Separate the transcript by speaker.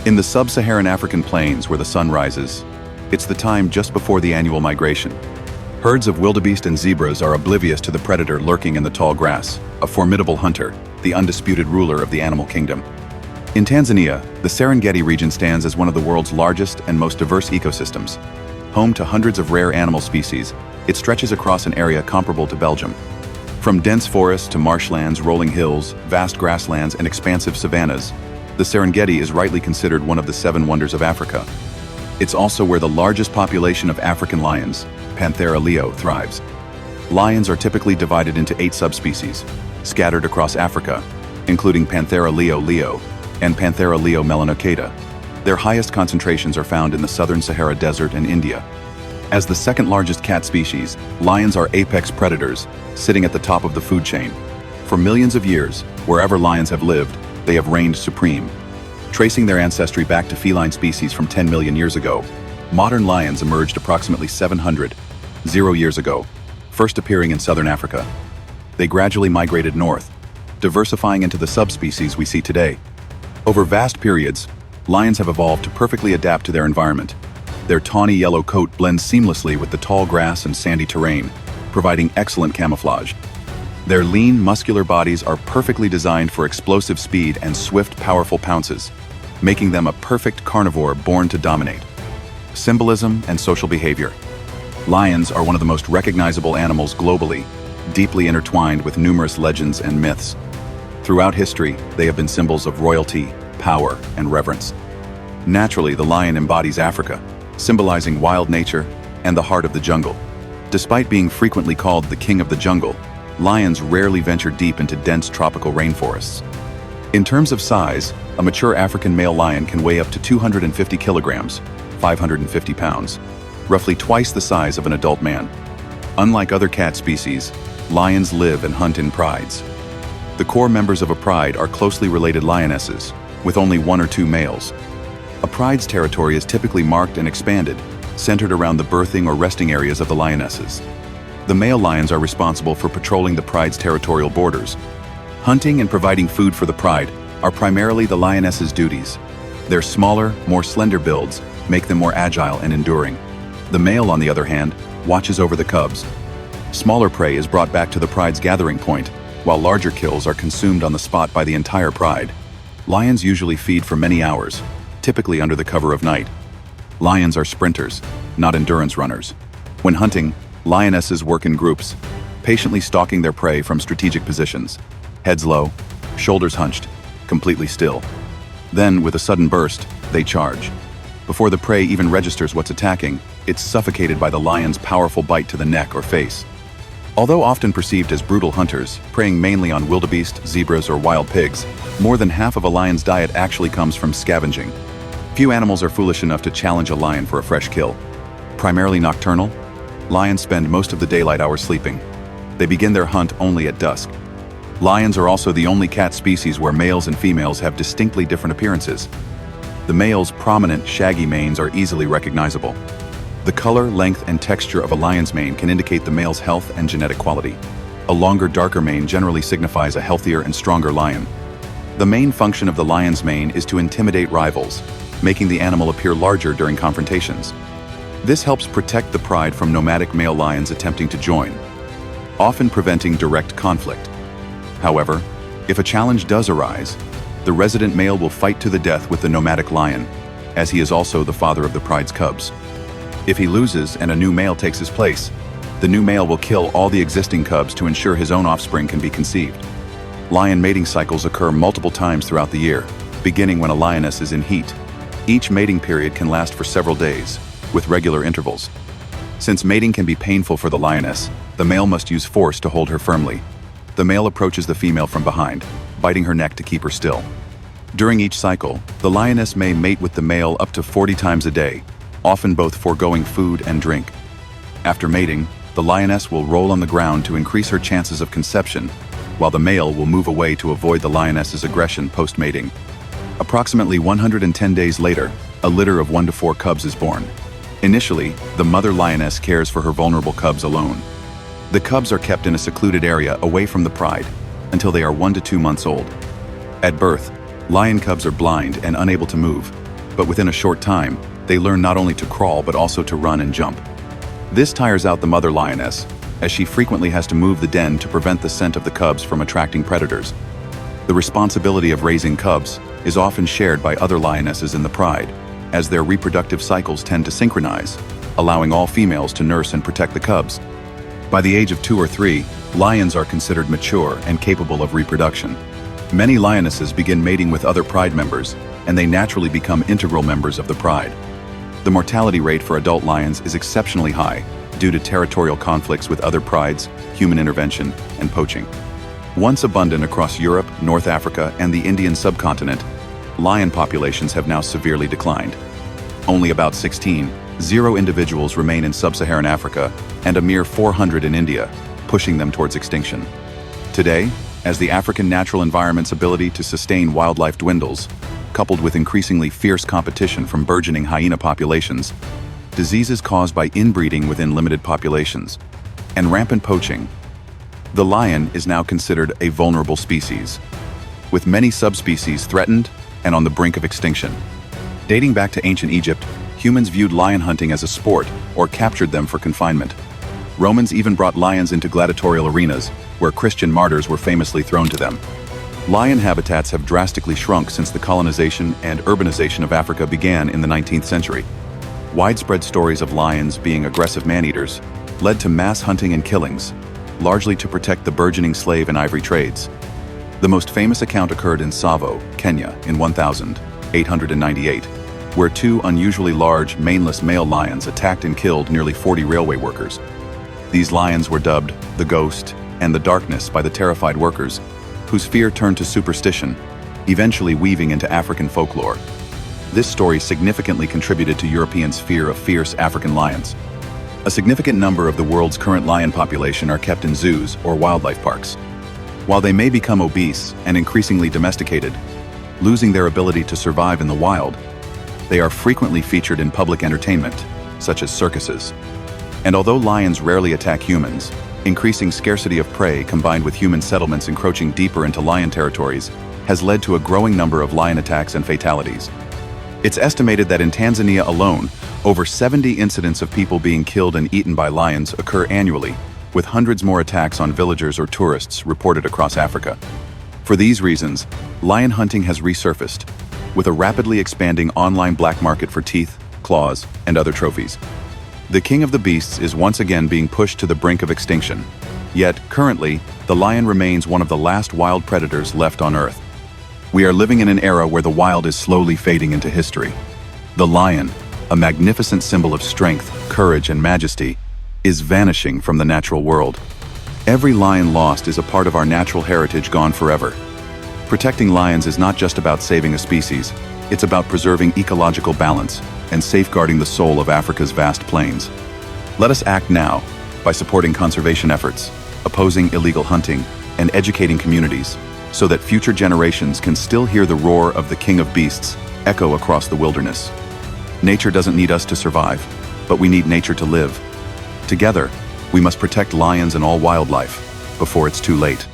Speaker 1: In the sub-Saharan African plains where the sun rises, it's the time just before the annual migration. Herds of wildebeest and zebras are oblivious to the predator lurking in the tall grass, a formidable hunter, the undisputed ruler of the animal kingdom. In Tanzania, the Serengeti region stands as one of the world's largest and most diverse ecosystems. Home to hundreds of rare animal species, it stretches across an area comparable to Belgium. From dense forests to marshlands, rolling hills, vast grasslands, and expansive savannas, the Serengeti is rightly considered one of the 7 wonders of Africa. It's also where the largest population of African lions, Panthera leo, thrives. Lions are typically divided into 8 subspecies, scattered across Africa, including Panthera leo and Panthera leo melanocata. Their highest concentrations are found in the southern Sahara Desert and India. As the second largest cat species, lions are apex predators, sitting at the top of the food chain. For millions of years, wherever lions have lived, they have reigned supreme. Tracing their ancestry back to feline species from 10 million years ago, modern lions emerged approximately 700 years ago, first appearing in southern Africa. They gradually migrated north, diversifying into the subspecies we see today. Over vast periods, lions have evolved to perfectly adapt to their environment. Their tawny yellow coat blends seamlessly with the tall grass and sandy terrain, providing excellent camouflage. Their lean, muscular bodies are perfectly designed for explosive speed and swift, powerful pounces, making them a perfect carnivore born to dominate. Symbolism and social behavior. Lions are one of the most recognizable animals globally, deeply intertwined with numerous legends and myths. Throughout history, they have been symbols of royalty, power, and reverence. Naturally, the lion embodies Africa, symbolizing wild nature and the heart of the jungle. Despite being frequently called the king of the jungle, lions rarely venture deep into dense tropical rainforests. In terms of size, a mature African male lion can weigh up to 250 kilograms, 550 pounds, roughly twice the size of an adult man. Unlike other cat species, lions live and hunt in prides. The core members of a pride are closely related lionesses, with only 1 or 2 males. A pride's territory is typically marked and expanded, centered around the birthing or resting areas of the lionesses. The male lions are responsible for patrolling the pride's territorial borders. Hunting and providing food for the pride are primarily the lioness's duties. Their smaller, more slender builds make them more agile and enduring. The male, on the other hand, watches over the cubs. Smaller prey is brought back to the pride's gathering point, while larger kills are consumed on the spot by the entire pride. Lions usually feed for many hours, typically under the cover of night. Lions are sprinters, not endurance runners. When hunting, lionesses work in groups, patiently stalking their prey from strategic positions, heads low, shoulders hunched, completely still. Then, with a sudden burst, they charge. Before the prey even registers what's attacking, it's suffocated by the lion's powerful bite to the neck or face. Although often perceived as brutal hunters, preying mainly on wildebeest, zebras, or wild pigs, more than half of a lion's diet actually comes from scavenging. Few animals are foolish enough to challenge a lion for a fresh kill. Primarily nocturnal, lions spend most of the daylight hours sleeping. They begin their hunt only at dusk. Lions are also the only cat species where males and females have distinctly different appearances. The male's prominent, shaggy manes are easily recognizable. The color, length, and texture of a lion's mane can indicate the male's health and genetic quality. A longer, darker mane generally signifies a healthier and stronger lion. The main function of the lion's mane is to intimidate rivals, making the animal appear larger during confrontations. This helps protect the pride from nomadic male lions attempting to join, often preventing direct conflict. However, if a challenge does arise, the resident male will fight to the death with the nomadic lion, as he is also the father of the pride's cubs. If he loses and a new male takes his place, the new male will kill all the existing cubs to ensure his own offspring can be conceived. Lion mating cycles occur multiple times throughout the year, beginning when a lioness is in heat. Each mating period can last for several days, with regular intervals. Since mating can be painful for the lioness, the male must use force to hold her firmly. The male approaches the female from behind, biting her neck to keep her still. During each cycle, the lioness may mate with the male up to 40 times a day, often both foregoing food and drink. After mating, the lioness will roll on the ground to increase her chances of conception, while the male will move away to avoid the lioness's aggression post-mating. Approximately 110 days later, a litter of 1 to 4 cubs is born. Initially, the mother lioness cares for her vulnerable cubs alone. The cubs are kept in a secluded area away from the pride until they are 1 to 2 months old. At birth, lion cubs are blind and unable to move, But within a short time, they learn not only to crawl but also to run and jump. This tires out the mother lioness, as she frequently has to move the den to prevent the scent of the cubs from attracting predators. The responsibility of raising cubs is often shared by other lionesses in the pride, as their reproductive cycles tend to synchronize, allowing all females to nurse and protect the cubs. By the age of 2 or 3, lions are considered mature and capable of reproduction. Many lionesses begin mating with other pride members, and they naturally become integral members of the pride. The mortality rate for adult lions is exceptionally high due to territorial conflicts with other prides, human intervention, and poaching. Once abundant across Europe, North Africa, and the Indian subcontinent, lion populations have now severely declined. Only about 0 individuals remain in sub-Saharan Africa and a mere 400 in India, pushing them towards extinction. Today, as the African natural environment's ability to sustain wildlife dwindles, coupled with increasingly fierce competition from burgeoning hyena populations, diseases caused by inbreeding within limited populations, and rampant poaching, the lion is now considered a vulnerable species, with many subspecies threatened and on the brink of extinction. Dating back to ancient Egypt, humans viewed lion hunting as a sport or captured them for confinement. Romans even brought lions into gladiatorial arenas, where Christian martyrs were famously thrown to them. Lion habitats have drastically shrunk since the colonization and urbanization of Africa began in the 19th century. Widespread stories of lions being aggressive man-eaters led to mass hunting and killings, largely to protect the burgeoning slave and ivory trades. The most famous account occurred in Tsavo, Kenya, in 1898, where 2 unusually large, maneless male lions attacked and killed nearly 40 railway workers. These lions were dubbed the Ghost and the Darkness by the terrified workers, whose fear turned to superstition, eventually weaving into African folklore. This story significantly contributed to Europeans' fear of fierce African lions. A significant number of the world's current lion population are kept in zoos or wildlife parks. While they may become obese and increasingly domesticated, losing their ability to survive in the wild, they are frequently featured in public entertainment, such as circuses. And although lions rarely attack humans, increasing scarcity of prey combined with human settlements encroaching deeper into lion territories has led to a growing number of lion attacks and fatalities. It's estimated that in Tanzania alone, over 70 incidents of people being killed and eaten by lions occur annually, with hundreds more attacks on villagers or tourists reported across Africa. For these reasons, lion hunting has resurfaced, with a rapidly expanding online black market for teeth, claws, and other trophies. The king of the beasts is once again being pushed to the brink of extinction. Yet, currently, the lion remains one of the last wild predators left on Earth. We are living in an era where the wild is slowly fading into history. The lion, a magnificent symbol of strength, courage, and majesty, is vanishing from the natural world. Every lion lost is a part of our natural heritage gone forever. Protecting lions is not just about saving a species, it's about preserving ecological balance and safeguarding the soul of Africa's vast plains. Let us act now by supporting conservation efforts, opposing illegal hunting, and educating communities so that future generations can still hear the roar of the King of Beasts echo across the wilderness. Nature doesn't need us to survive, but we need nature to live. Together, we must protect lions and all wildlife before it's too late.